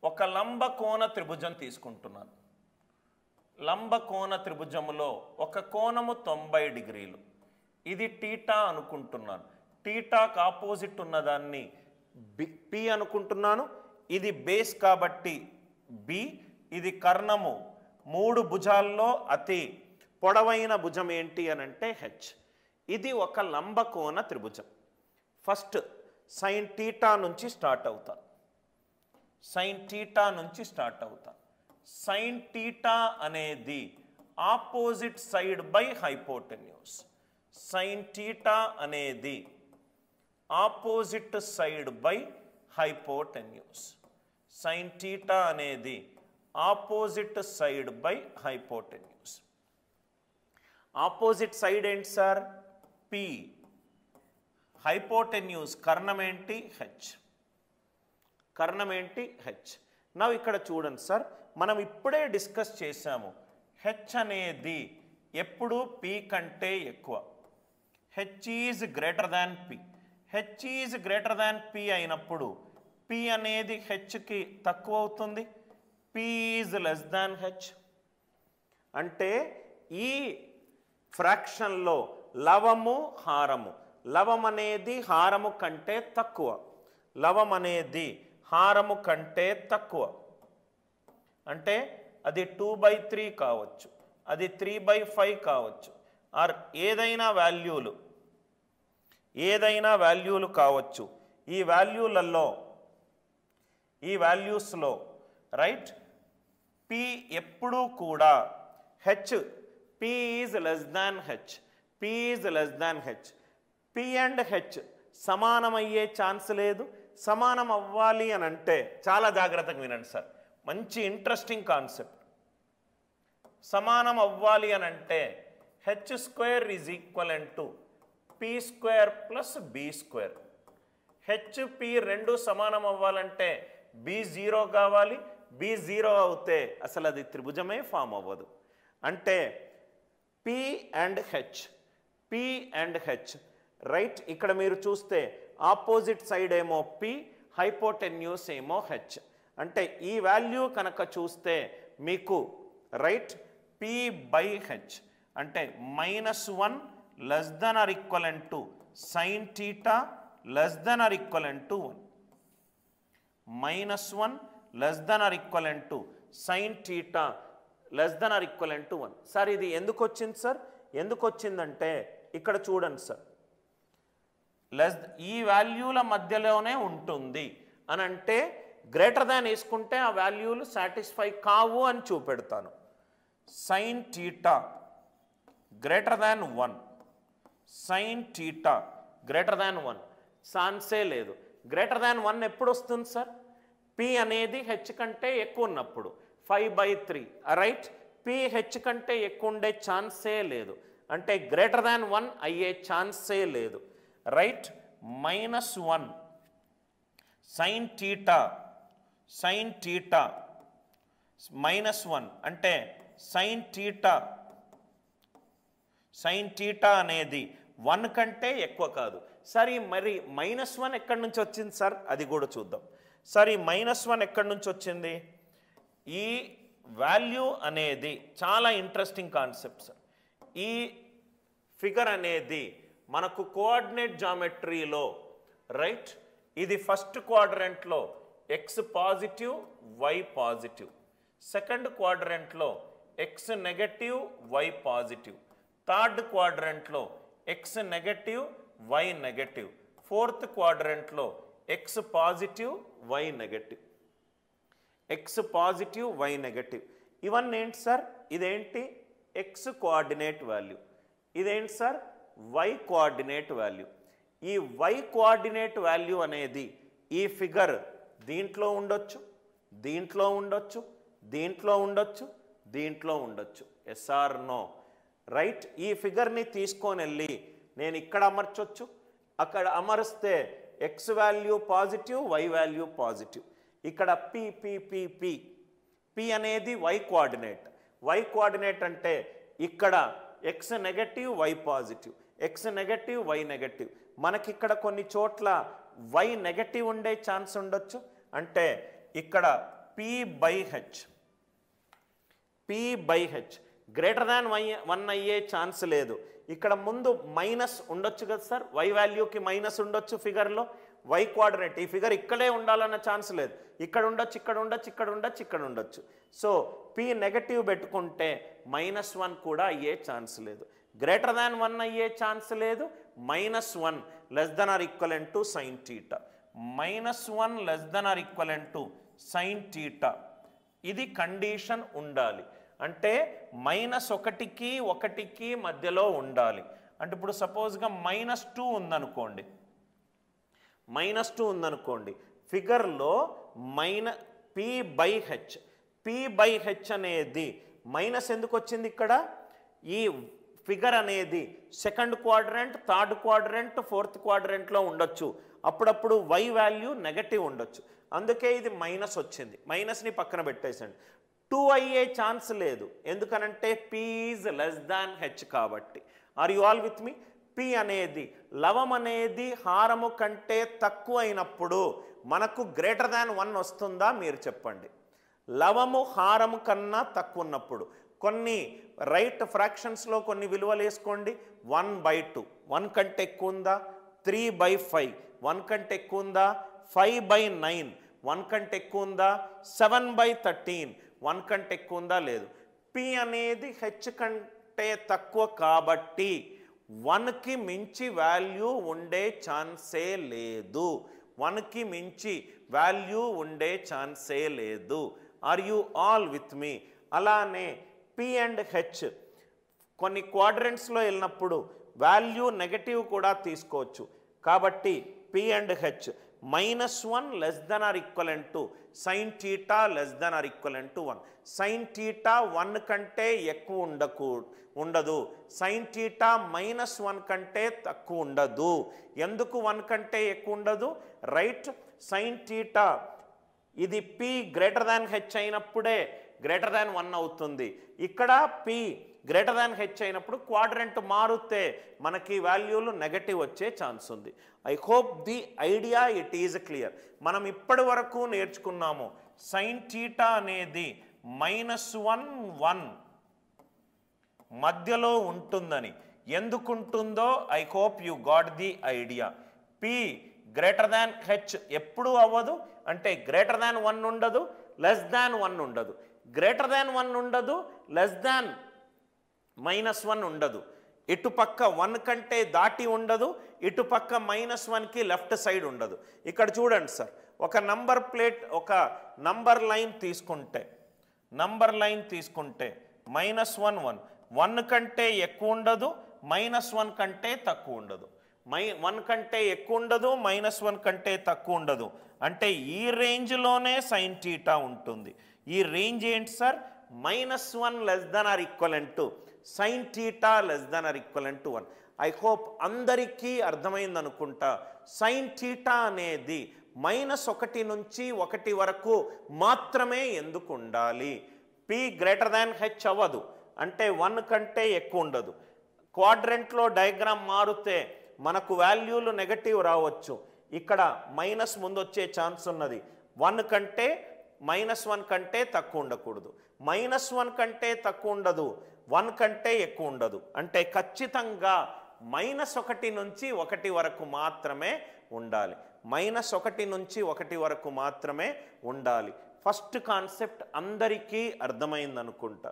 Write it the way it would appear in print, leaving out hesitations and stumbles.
ఒక లంబకోణ త్రిభుజం తీసుకుంటున్నాను. లంబకోణ త్రిభుజములో ఒక కోణము 90 డిగ్రీలు. ఇది టీటా అనుకుంటున్నాను. టీటాకు ఆపోజిట్ ఉన్నదాన్ని పి అనుకుంటున్నాను. ఇది బేస్ కాబట్టి బి. ఇది కర్ణము. 3 భుజాల్లో అతి పొడవైన భుజం ఏంటి అని అంటే హెచ్. ఇది ఒక లంబకోణ త్రిభుజం. ఫస్ట్ సైన్ టీటా నుంచి స్టార్ట్ అవుతా. సైన్ టీటా నుంచి స్టార్ట్ అవుతా. సైన్ టీటా అనేది opposite side by hypotenuse. Sine theta అనేది opposite side by hypotenuse. Sine theta అనేది opposite side by hypotenuse. Opposite side ఏంటి సార్? పి. హైపోటెన్యూస్ కర్ణం ఏంటి? హెచ్. కర్ణం ఏంటి? హెచ్. నవ్వు ఇక్కడ చూడండి సార్, మనం ఇప్పుడే డిస్కస్ చేశాము. హెచ్ అనేది ఎప్పుడు పి కంటే ఎక్కువ. H is greater than P. H is greater than P అయినప్పుడు పి అనేది హెచ్కి తక్కువ అవుతుంది. P is less than H. అంటే ఈ ఫ్రాక్షన్లో లవము హారము, లవం అనేది హారము కంటే తక్కువ. లవం అనేది హారము కంటే తక్కువ. అంటే అది 2/3 కావచ్చు, అది 3/5 కావచ్చు, ఆర్ ఏదైనా వాల్యూలు కావచ్చు. ఈ వాల్యూస్లో రైట్ పి ఎప్పుడూ కూడా H, P is less than H, P is less than H. P and H సమానమయ్యే ఛాన్స్ లేదు. సమానం అవ్వాలి అని అంటే చాలా జాగ్రత్తగా వినండి సార్, మంచి ఇంట్రెస్టింగ్ కాన్సెప్ట్. సమానం అవ్వాలి అని అంటే h square is equivalent to p square plus b square. H p రెండు సమానం అవ్వాలంటే బి 0 కావాలి. బి 0 అవుతే అసలు అది త్రిభుజమే ఫామ్ అవ్వదు. అంటే పి అండ్ హెచ్ రైట్. ఇక్కడ మీరు చూస్తే ఆపోజిట్ సైడ్ ఏమో పి, హైపోటెన్యూస్ ఏమో హెచ్. అంటే ఈ వాల్యూ కనుక చూస్తే మీకు రైట్ పి బై హెచ్ అంటే -1 less than or equivalent to sine theta less than or equivalent to 1. -1 less than or equivalent to sine theta less than or equivalent to 1. Sir ఇది ఎందుకు వచ్చింది sir? ఎందుకు వచ్చిందంటే ఇక్కడ చూడండి సార్, ఈ వాల్యూల మధ్యలోనే ఉంటుంది అని అంటే గ్రేటర్ దాన్ వేసుకుంటే ఆ వాల్యూలు సాటిస్ఫై కావు అని చూపెడతాను. Sine theta greater than 1, sine theta greater than 1 ఛాన్సే లేదు. గ్రేటర్ దాన్ 1 ఎప్పుడు వస్తుంది సార్? పి అనేది హెచ్ కంటే ఎక్కువ ఉన్నప్పుడు 5/3 రైట్. పి హెచ్ కంటే ఎక్కువ ఉండే ఛాన్సే లేదు. అంటే గ్రేటర్ దాన్ 1 అయ్యే ఛాన్సే లేదు రైట్. -1 సైన్ టీటా -1 అంటే సైన్ టీటా అనేది 1 కంటే ఎక్కువ కాదు. సరే మరి -1 ఎక్కడి నుంచి వచ్చింది సార్? అది కూడా చూద్దాం. సరే -1 ఎక్కడి నుంచి వచ్చింది? ఈ వాల్యూ అనేది చాలా ఇంట్రెస్టింగ్ కాన్సెప్ట్ సార్. ఈ ఫిగర్ అనేది మనకు కోఆర్డినేట్ జామెట్రీలో రైట్ ఇది ఫస్ట్ క్వాడ్రంట్లో X positive, Y positive. Second క్వాడ్రంట్లో X negative, Y positive. Third క్వాడ్రంట్లో X negative, Y negative. Fourth క్వాడ్రంట్లో X positive, Y negative. X positive, Y negative. ఇవన్నీ ఏంటి సార్? ఇదేంటి? X coordinate value. ఇదేంటి సార్? Y coordinate value. ఈ Y coordinate value అనేది ఈ ఫిగర్ దీంట్లో ఉండొచ్చు, దీంట్లో ఉండొచ్చు, దీంట్లో ఉండొచ్చు, దీంట్లో ఉండొచ్చు. SR no right. ఈ ఫిగర్ని తీసుకొని వెళ్ళి నేను ఇక్కడ అమర్చొచ్చు, అక్కడ అమరిస్తే X value positive, Y value positive. ఇక్కడ P P P P P అనేది వై కోఆర్డినేట్. వై కోఆర్డినేట్ అంటే ఇక్కడ X negative, Y positive, X negative, Y negative. మనకి ఇక్కడ కొన్ని చోట్ల వై నెగటివ్ ఉండే ఛాన్స్ ఉండొచ్చు. అంటే ఇక్కడ P by H. P by H greater than 1 అయ్యే ఛాన్స్ లేదు. ఇక్కడ ముందు మైనస్ ఉండొచ్చు కదా సార్, y వాల్యూకి మైనస్ ఉండొచ్చు ఫిగర్లో. y క్వాడ్రేట్ ఈ ఫిగర్ ఇక్కడే ఉండాలన్న ఛాన్స్ లేదు, ఇక్కడ ఉండొచ్చు, ఇక్కడ ఉండొచ్చు, ఇక్కడ ఉండొచ్చు, ఇక్కడ ఉండొచ్చు. సో p నెగటివ్ పెట్టుకుంటే -1 కూడా అయ్యే ఛాన్స్ లేదు. గ్రేటర్ దాన్ 1 అయ్యే ఛాన్స్ లేదు. -1 less than or equivalent to sin θ. -1 less than or equivalent to sin θ. ఇది కండిషన్ ఉండాలి. అంటే -1కి 1కి మధ్యలో ఉండాలి. అంటే ఇప్పుడు సపోజ్గా -2 ఉందనుకోండి, -2 ఉందనుకోండి, ఫిగర్లో P బై హెచ్ అనేది మైనస్ ఎందుకు వచ్చింది? ఇక్కడ ఈ ఫిగర్ అనేది second quadrant, third quadrant, fourth క్వాడ్రంట్లో ఉండొచ్చు. అప్పుడప్పుడు y వాల్యూ నెగటివ్ ఉండొచ్చు, అందుకే ఇది మైనస్ వచ్చింది. మైనస్ని పక్కన పెట్టేసండి. 2 అయ్యే ఛాన్స్ లేదు, ఎందుకనంటే p is less than h కాబట్టి. Are you all with me? p అనేది లవం అనేది హారము కంటే తక్కువ అయినప్పుడు మనకు గ్రేటర్ దాన్ 1 వస్తుందా మీరు చెప్పండి. లవము హారము కన్నా తక్కువ ఉన్నప్పుడు కొన్ని రైట్ ఫ్రాక్షన్స్లో కొన్ని విలువలు వేసుకోండి. 1/2 1 కంటే ఎక్కువ ఉందా? 3/5 1 కంటే ఎక్కువ ఉందా? 5/9 1 కంటే ఎక్కువ ఉందా? 7/13 1 కంటే ఎక్కువ ఉందా? లేదు. p అనేది h కంటే తక్కువ కాబట్టి 1కి మించి వాల్యూ ఉండే ఛాన్సే లేదు. 1కి మించి వాల్యూ ఉండే ఛాన్సే లేదు. ఆర్ యు ఆల్ విత్ మీ? అలానే p అండ్ h కొన్ని క్వాడ్రెంట్స్లో వెళ్ళినప్పుడు వాల్యూ నెగటివ్ కూడా తీసుకోవచ్చు. కాబట్టి p and h -1 less than or equivalent to sin θ less than or equivalent to 1. sin θ 1 కంటే ఎక్కువ ఉండదు. sin θ -1 కంటే తక్కువ ఉండదు. ఎందుకు 1 కంటే ఎక్కువ ఉండదు? రైట్, sin θ ఇది p గ్రేటర్ దాన్ h అయినప్పుడే గ్రేటర్ దాన్ 1 అవుతుంది. ఇక్కడ p గ్రేటర్ దాన్ h అయినప్పుడు క్వాడ్రంట్ మారుతే మనకి వాల్యూలు నెగటివ్ వచ్చే ఛాన్స్ ఉంది. I hope the idea it is clear. మనం ఇప్పటి వరకు నేర్చుకున్నాము sin θ అనేది -1 1 మధ్యలో ఉంటుందని. ఎందుకుంటుందో I hope you got the idea. p greater than h ఎప్పుడు అవ్వదు అంటే గ్రేటర్ దాన్ 1 ఉండదు, లెస్ దాన్ 1 ఉండదు. గ్రేటర్ దాన్ 1 ఉండదు, లెస్ దాన్ -1 ఉండదు. ఇటుపక్క 1 కంటే దాటి ఉండదు, ఇటుపక్క -1కి లెఫ్ట్ సైడ్ ఉండదు. ఇక్కడ చూడండి సార్, ఒక నంబర్ ప్లేట్, ఒక నంబర్ లైన్ తీసుకుంటే -1 1 1 కంటే ఎక్కువ ఉండదు, -1 కంటే తక్కువ ఉండదు. 1 కంటే ఎక్కువ ఉండదు, -1 కంటే తక్కువ ఉండదు. అంటే ఈ రేంజ్లోనే sin θ ఉంటుంది. ఈ రేంజ్ ఏంటి sir? -1 less than or equivalent to sin θ less than or equivalent to 1. I hope అందరికీ అర్థమైంది అనుకుంటా. sin θ అనేది -1 నుంచి 1 వరకు మాత్రమే ఎందుకు ఉండాలి? p గ్రేటర్ దాన్ h అవ్వదు అంటే 1 కంటే ఎక్కువ ఉండదు. క్వాడ్రంట్లో డయాగ్రామ్ మారితే మనకు వాల్యూలు నెగటివ్ రావచ్చు. ఇక్కడ మైనస్ ముందు వచ్చే ఛాన్స్ ఉన్నది. 1 కంటే -1 కంటే తక్కువ ఉండకూడదు, -1 కంటే తక్కువ ఉండదు, 1 కంటే ఎక్కువ ఉండదు. అంటే ఖచ్చితంగా -1 నుంచి 1 వరకు మాత్రమే ఉండాలి. -1 నుంచి 1 వరకు మాత్రమే ఉండాలి. ఫస్ట్ కాన్సెప్ట్ అందరికీ అర్థమైంది అనుకుంటా.